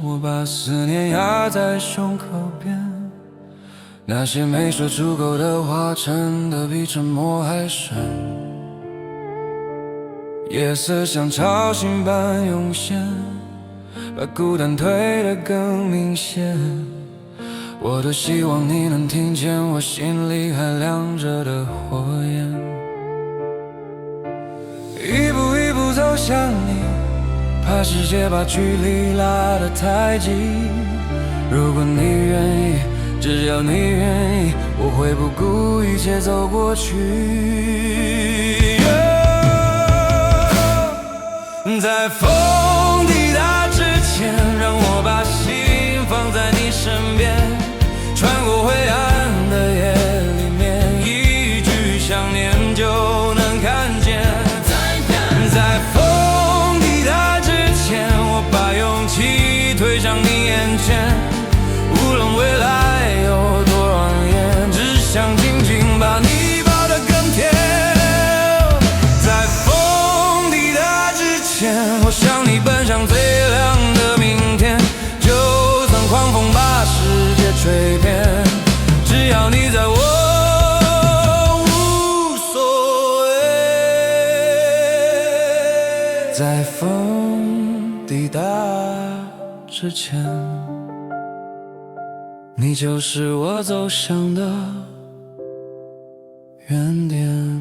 我把思念压在胸口边，那些没说出口的话，沉得比沉默还深。夜色像潮汐般涌现，把孤单推得更明显。我多希望你能听见我心里还亮着的火焰，一步一步走向你，怕世界把距离拉得太近。如果你愿意，只要你愿意，我会不顾一切走过去。在风抵达之前，让我把心放在你身边，穿过灰暗的夜里面，一句想念就能看见。在风抵达之前，我把勇气推向你眼前，无论未来有多蜿蜒，只想紧紧把你抱得更甜。在风抵达之前，我向你奔向最亮的明天，就算狂风把世界吹遍，只要你在我无所谓。在风抵达之前，你就是我走向的原点。